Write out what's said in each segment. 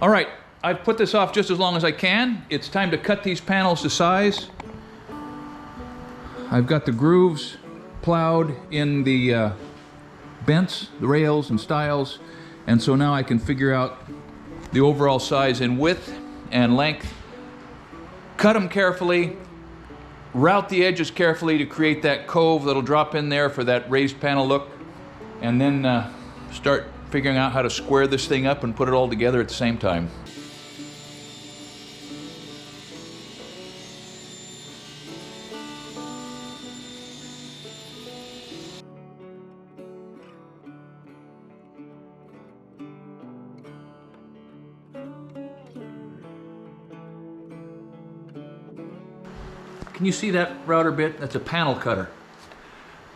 All right, I've put this off just as long as I can. It's time to cut these panels to size. I've got the grooves plowed in the bents, the rails and stiles, and so now I can figure out the overall size in width and length. Cut them carefully, route the edges carefully to create that cove that'll drop in there for that raised panel look, and then start figuring out how to square this thing up and put it all together at the same time. Can you see that router bit? That's a panel cutter.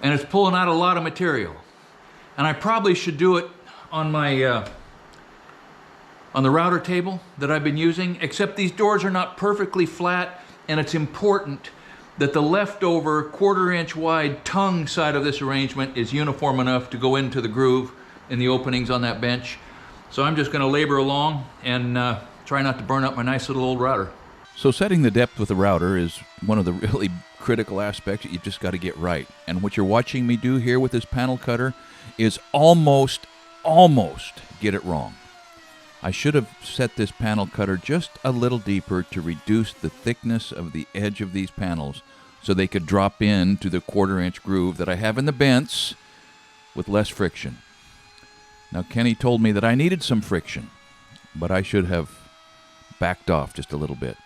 And it's pulling out a lot of material. And I probably should do it on my on the router table that I've been using, except these doors are not perfectly flat, and it's important that the leftover 1/4 inch wide tongue side of this arrangement is uniform enough to go into the groove in the openings on that bench. So I'm just going to labor along and try not to burn up my nice little old router. So setting the depth with the router is one of the really critical aspects that you just got to get right. And what you're watching me do here with this panel cutter is almost get it wrong. I should have set this panel cutter just a little deeper to reduce the thickness of the edge of these panels so they could drop into the 1/4 inch groove that I have in the bents with less friction. Now Kenny told me that I needed some friction, but I should have backed off just a little bit.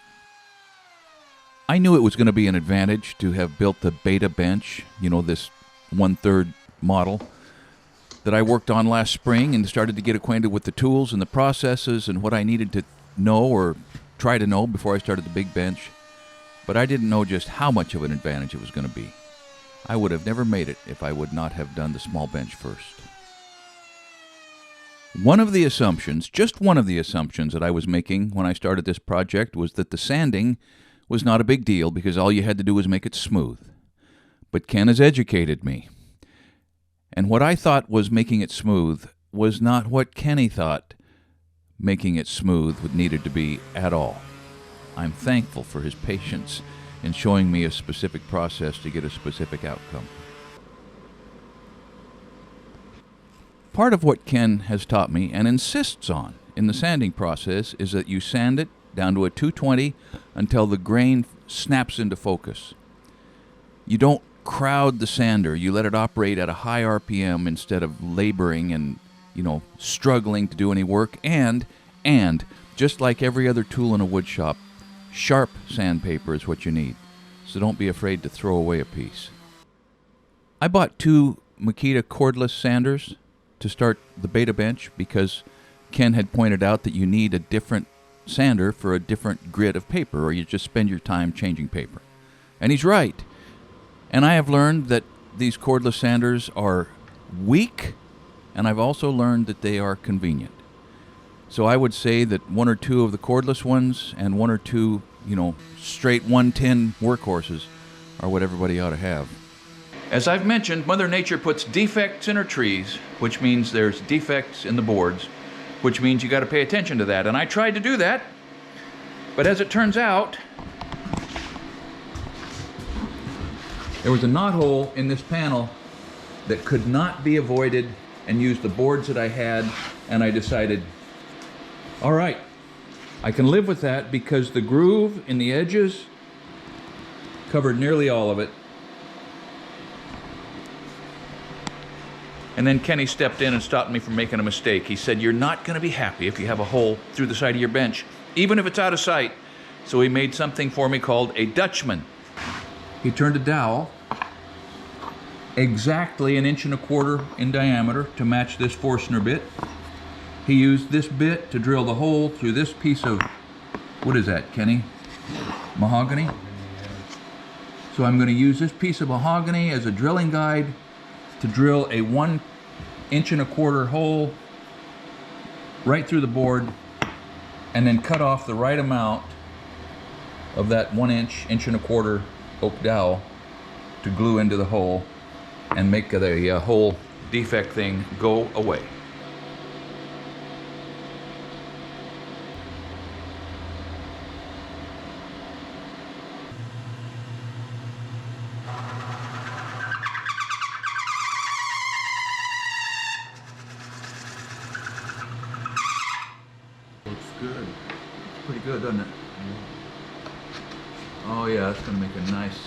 I knew it was going to be an advantage to have built the beta bench, this 1/3 model that I worked on last spring and started to get acquainted with the tools and the processes and what I needed to know or try to know before I started the big bench. But I didn't know just how much of an advantage it was going to be. I would have never made it if I would not have done the small bench first. One of the assumptions that I was making when I started this project was that the sanding was not a big deal because all you had to do was make it smooth. But Ken has educated me. And what I thought was making it smooth was not what Kenny thought making it smooth needed to be at all. I'm thankful for his patience in showing me a specific process to get a specific outcome. Part of what Ken has taught me and insists on in the sanding process is that you sand it down to a 220 until the grain snaps into focus. You don't crowd the sander. You let it operate at a high RPM instead of laboring and, struggling to do any work. And just like every other tool in a wood shop, sharp sandpaper is what you need. So don't be afraid to throw away a piece. I bought 2 Makita cordless sanders to start the beta bench because Ken had pointed out that you need a different sander for a different grit of paper, or you just spend your time changing paper. And he's right. And I have learned that these cordless sanders are weak, and I've also learned that they are convenient. So I would say that 1 or 2 of the cordless ones and 1 or 2, straight 110 workhorses are what everybody ought to have. As I've mentioned, Mother Nature puts defects in her trees, which means there's defects in the boards, which means you got to pay attention to that. And I tried to do that, but as it turns out, there was a knot hole in this panel that could not be avoided, and used the boards that I had, and I decided, all right, I can live with that because the groove in the edges covered nearly all of it. And then Kenny stepped in and stopped me from making a mistake. He said, you're not going to be happy if you have a hole through the side of your bench, even if it's out of sight. So he made something for me called a Dutchman. He turned a dowel exactly 1.25 inches in diameter to match this Forstner bit. He used this bit to drill the hole through this piece of, what is that, Kenny? Mahogany? So I'm going to use this piece of mahogany as a drilling guide to drill a 1.25 inch hole right through the board, and then cut off the right amount of that 1.25 inch oak dowel to glue into the hole and make the whole defect thing go away. Looks good. It's pretty good, doesn't it? Oh yeah, that's going to make a nice...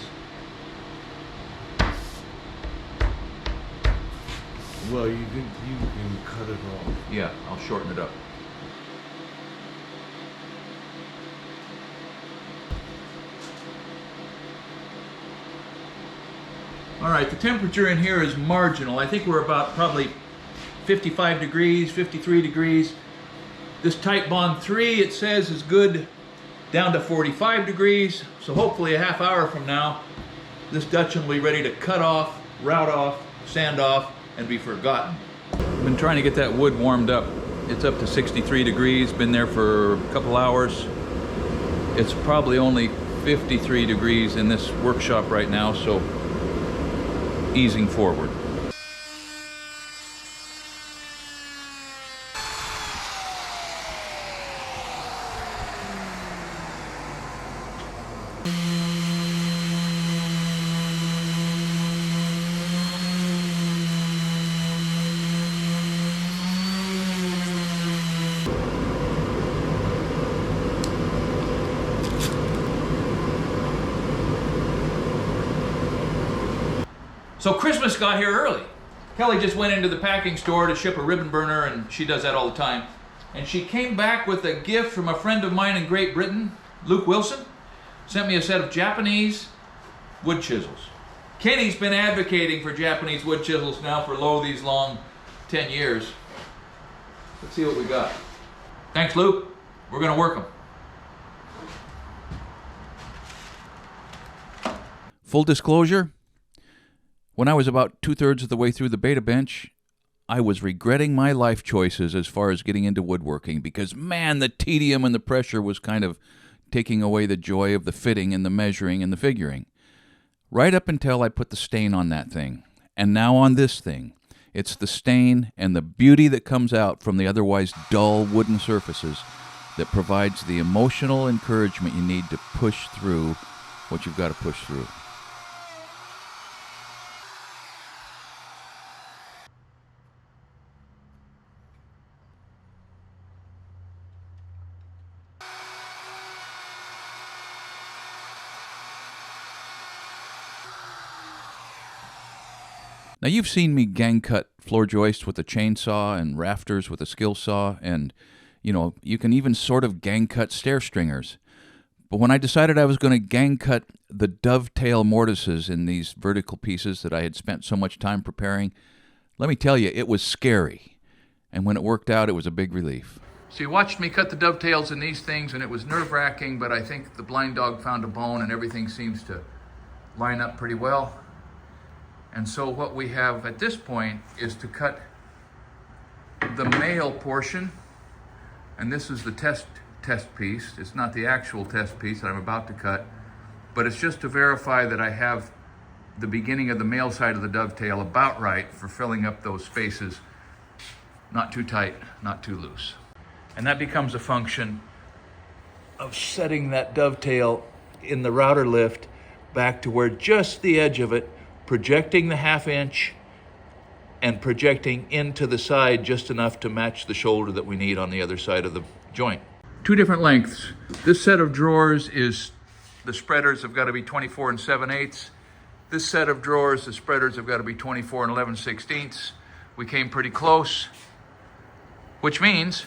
Well, you can cut it off. Yeah, I'll shorten it up. All right, the temperature in here is marginal. I think we're about probably 55 degrees, 53 degrees. This Type Bond 3, it says, is good down to 45 degrees. So hopefully a half hour from now, this Dutchman will be ready to cut off, route off, sand off, and be forgotten. I've been trying to get that wood warmed up. It's up to 63 degrees, been there for a couple hours. It's probably only 53 degrees in this workshop right now, so easing forward. So Christmas got here early. Kelly just went into the packing store to ship a ribbon burner, and she does that all the time. And she came back with a gift from a friend of mine in Great Britain, Luke Wilson. Sent me a set of Japanese wood chisels. Kenny's been advocating for Japanese wood chisels now for these long 10 years. Let's see what we got. Thanks, Luke. We're gonna work them. Full disclosure, when I was about 2/3 of the way through the beta bench, I was regretting my life choices as far as getting into woodworking because, man, the tedium and the pressure was kind of taking away the joy of the fitting and the measuring and the figuring. Right up until I put the stain on that thing. And now on this thing, it's the stain and the beauty that comes out from the otherwise dull wooden surfaces that provides the emotional encouragement you need to push through what you've got to push through. Now, you've seen me gang cut floor joists with a chainsaw and rafters with a skill saw, and, you can even sort of gang cut stair stringers. But when I decided I was going to gang cut the dovetail mortises in these vertical pieces that I had spent so much time preparing, let me tell you, it was scary. And when it worked out, it was a big relief. So you watched me cut the dovetails in these things, and it was nerve-wracking, but I think the blind dog found a bone, and everything seems to line up pretty well. And so what we have at this point is to cut the male portion, and this is the test piece. It's not the actual test piece that I'm about to cut, but it's just to verify that I have the beginning of the male side of the dovetail about right for filling up those spaces, not too tight, not too loose. And that becomes a function of setting that dovetail in the router lift back to where just the edge of it, projecting the 1/2 inch and projecting into the side just enough to match the shoulder that we need on the other side of the joint. Two different lengths. This set of drawers is, the spreaders have got to be 24 and 7/8. This set of drawers, the spreaders have got to be 24 and 11/16. We came pretty close, which means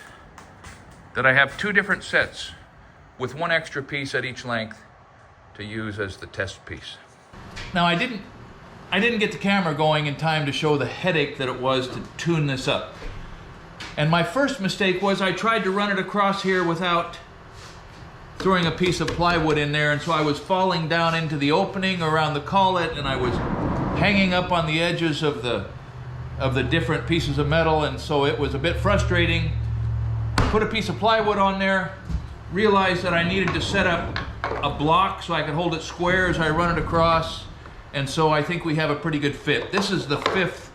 that I have two different sets with one extra piece at each length to use as the test piece. Now, I didn't get the camera going in time to show the headache that it was to tune this up. And my first mistake was I tried to run it across here without throwing a piece of plywood in there, and so I was falling down into the opening around the collet, and I was hanging up on the edges of the different pieces of metal, and so it was a bit frustrating. Put a piece of plywood on there, realized that I needed to set up a block so I could hold it square as I run it across. And so I think we have a pretty good fit. This is the fifth,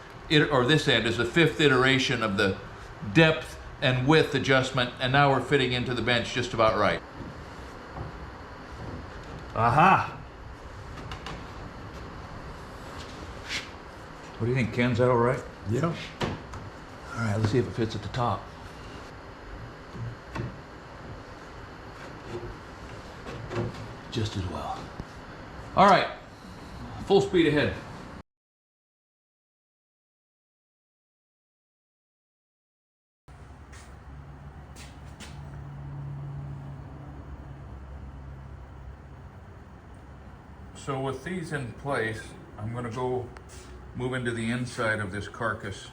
or this end is the fifth iteration of the depth and width adjustment, and now we're fitting into the bench just about right. Aha! What do you think, Ken? Is that all right? Yeah. All right, let's see if it fits at the top. just as well. All right, full speed ahead. So with these in place, I'm going to go move into the inside of this carcass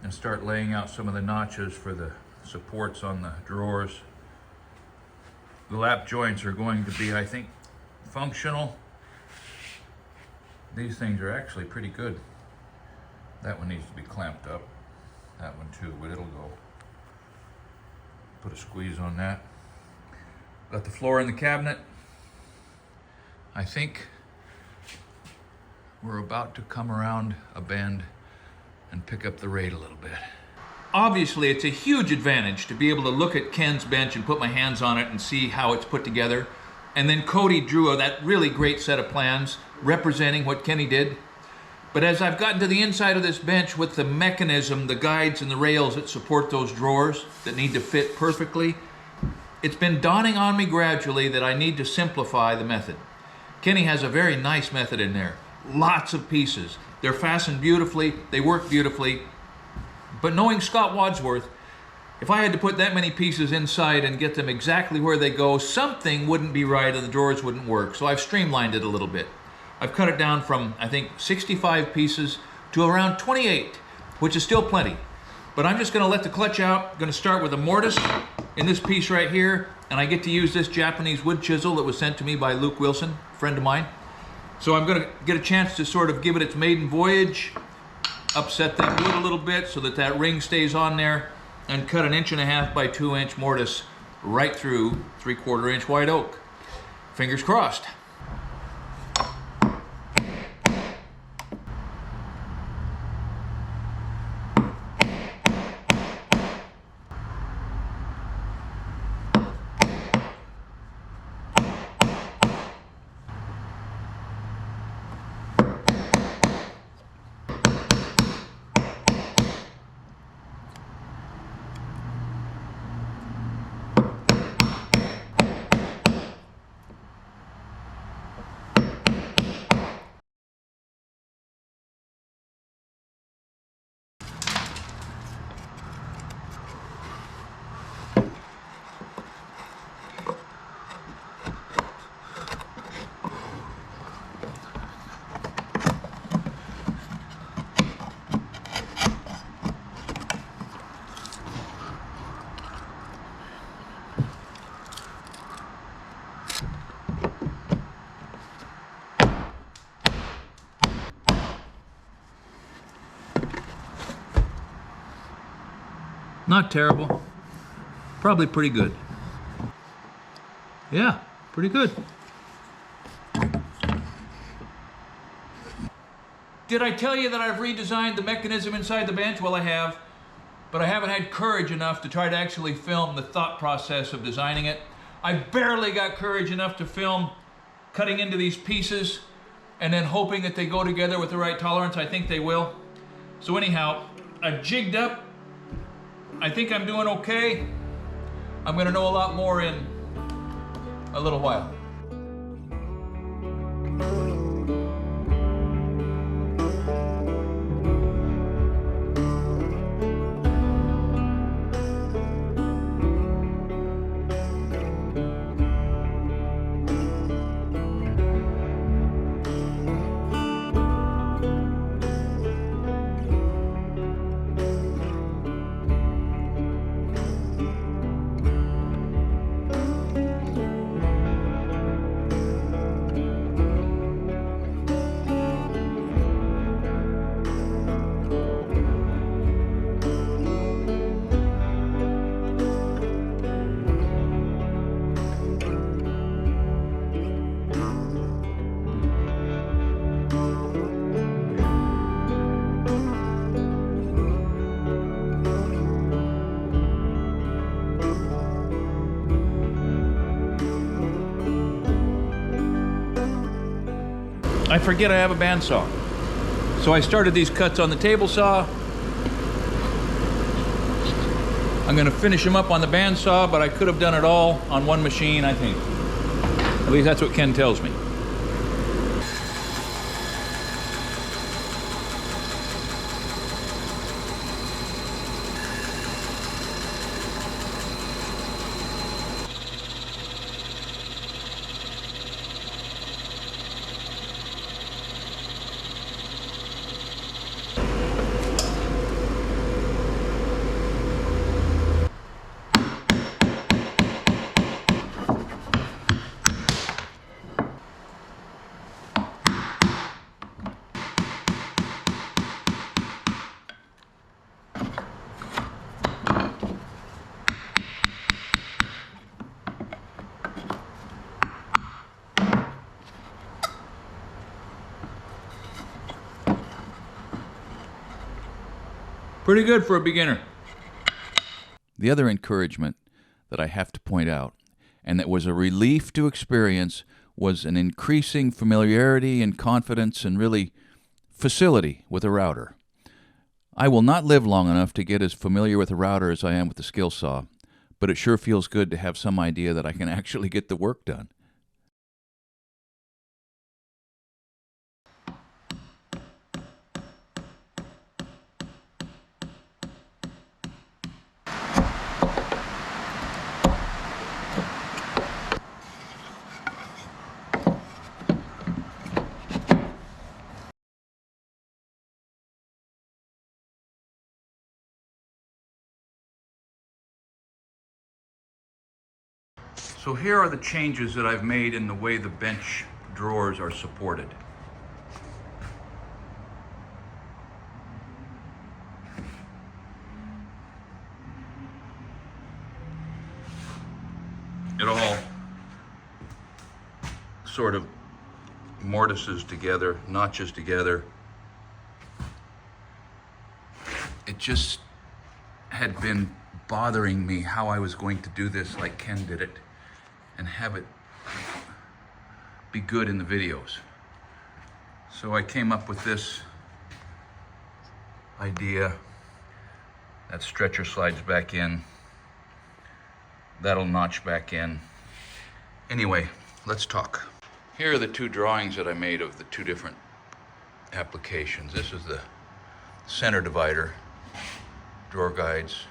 and start laying out some of the notches for the supports on the drawers. The lap joints are going to be, I think, functional. These things are actually pretty good. That one needs to be clamped up. That one too, but it'll go. Put a squeeze on that. Got the floor in the cabinet. I think we're about to come around a bend and pick up the rate a little bit. Obviously, it's a huge advantage to be able to look at Ken's bench and put my hands on it and see how it's put together. And then Cody drew that really great set of plans representing what Kenny did. But as I've gotten to the inside of this bench with the mechanism, the guides and the rails that support those drawers that need to fit perfectly, it's been dawning on me gradually that I need to simplify the method. Kenny has a very nice method in there. Lots of pieces. They're fastened beautifully, they work beautifully. But knowing Scott Wadsworth, if I had to put that many pieces inside and get them exactly where they go, something wouldn't be right and the drawers wouldn't work. So I've streamlined it a little bit. I've cut it down from, I think, 65 pieces to around 28, which is still plenty. But I'm just gonna let the clutch out. I'm gonna start with a mortise in this piece right here, and I get to use this Japanese wood chisel that was sent to me by Luke Wilson, a friend of mine. So I'm gonna get a chance to sort of give it its maiden voyage, upset that wood a little bit so that that ring stays on there, and cut an 1.5 by 2 inch mortise right through 3/4 inch white oak. Fingers crossed. Not terrible. Probably pretty good. Yeah, pretty good. Did I tell you that I've redesigned the mechanism inside the bench? Well, I have, but I haven't had courage enough to try to actually film the thought process of designing it. I barely got courage enough to film cutting into these pieces and then hoping that they go together with the right tolerance. I think they will. So anyhow, I've jigged up. I think I'm doing okay. I'm gonna know a lot more in a little while. I forget I have a bandsaw. So I started these cuts on the table saw. I'm gonna finish them up on the bandsaw, but I could have done it all on one machine, I think. At least that's what Ken tells me. Pretty good for a beginner. The other encouragement that I have to point out, and that was a relief to experience, was an increasing familiarity and confidence and really facility with a router. I will not live long enough to get as familiar with a router as I am with the skill saw, but it sure feels good to have some idea that I can actually get the work done. So here are the changes that I've made in the way the bench drawers are supported. It all sort of mortises together, notches together. It just had been bothering me how I was going to do this like Ken did it and have it be good in the videos. So I came up with this idea. That stretcher slides back in. That'll notch back in. Anyway, let's talk. Here are the two drawings that I made of the two different applications. This is the center divider, drawer guides,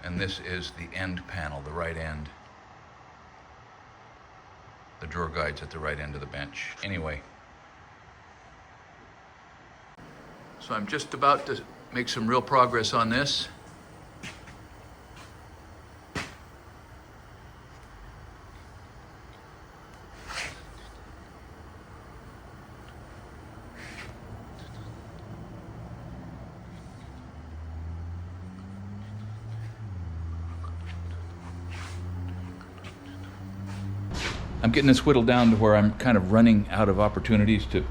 and this is the end panel, the right end. The drawer guides at the right end of the bench. Anyway, so I'm just about to make some real progress on this. I'm getting this whittled down to where I'm kind of running out of opportunities to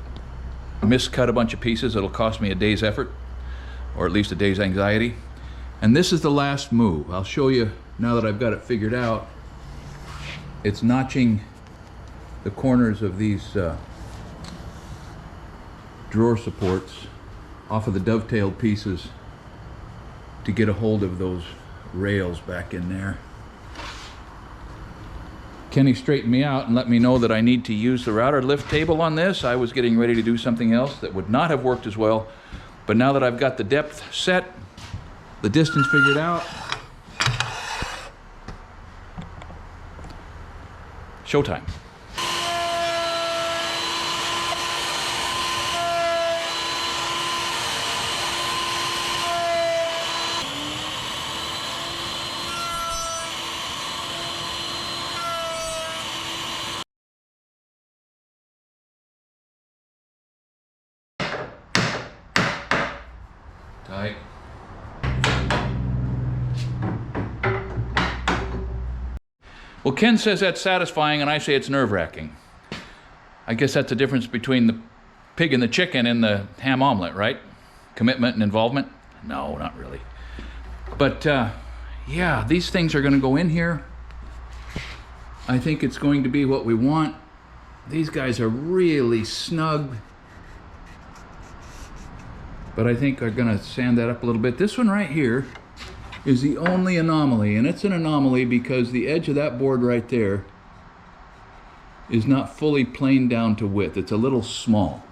miscut a bunch of pieces. It'll cost me a day's effort, or at least a day's anxiety. And this is the last move. I'll show you now that I've got it figured out. It's notching the corners of these drawer supports off of the dovetailed pieces to get a hold of those rails back in there. Kenny straightened me out and let me know that I need to use the router lift table on this. I was getting ready to do something else that would not have worked as well. But now that I've got the depth set, the distance figured out, showtime. Tight. Well, Ken says that's satisfying, and I say it's nerve-wracking. I guess that's the difference between the pig and the chicken in the ham omelet, right? Commitment and involvement? No, not really. But yeah, these things are going to go in here. I think it's going to be what we want. These guys are really snug, but I think I'm going to sand that up a little bit. This one right here is the only anomaly, and it's an anomaly because the edge of that board right there is not fully planed down to width. It's a little small.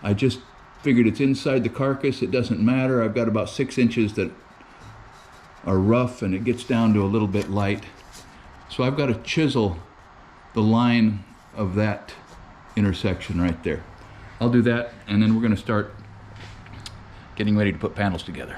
I just figured it's inside the carcass. It doesn't matter. I've got about 6 inches that are rough, and it gets down to a little bit light. So I've got to chisel the line of that intersection right there. I'll do that, and then we're going to start getting ready to put panels together.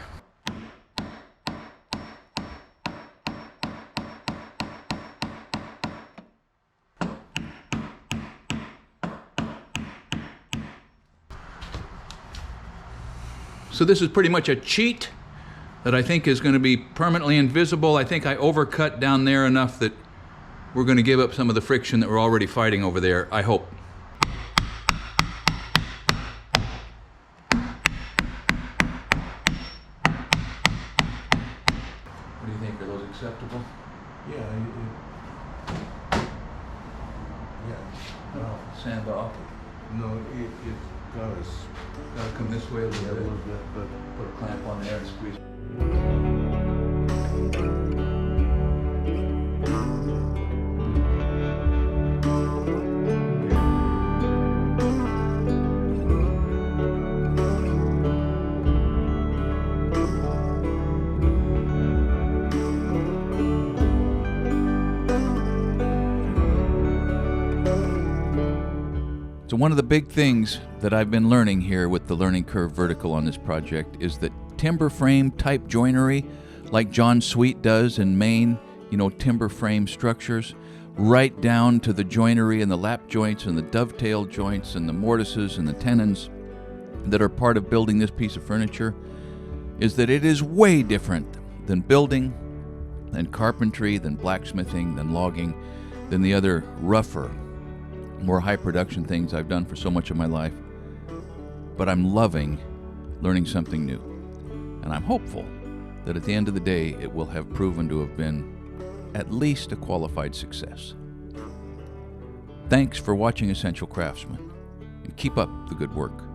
So this is pretty much a cheat that I think is going to be permanently invisible. I think I overcut down there enough that we're going to give up some of the friction that we're already fighting over there, I hope. What do you think? Are those acceptable? Yeah, No, sand off. no, it got us Gotta come this way a a little little bit. bit, but Put a clamp on there and squeeze. So one of the big things that I've been learning here with the Learning Curve Vertical on this project is that timber frame type joinery, like John Sweet does in Maine, you know, timber frame structures, right down to the joinery and the lap joints and the dovetail joints and the mortises and the tenons that are part of building this piece of furniture, is that it is way different than building, than carpentry, than blacksmithing, than logging, than the other rougher, more high production things I've done for so much of my life. But I'm loving learning something new. And I'm hopeful that at the end of the day, it will have proven to have been at least a qualified success. Thanks for watching Essential Craftsman, and keep up the good work.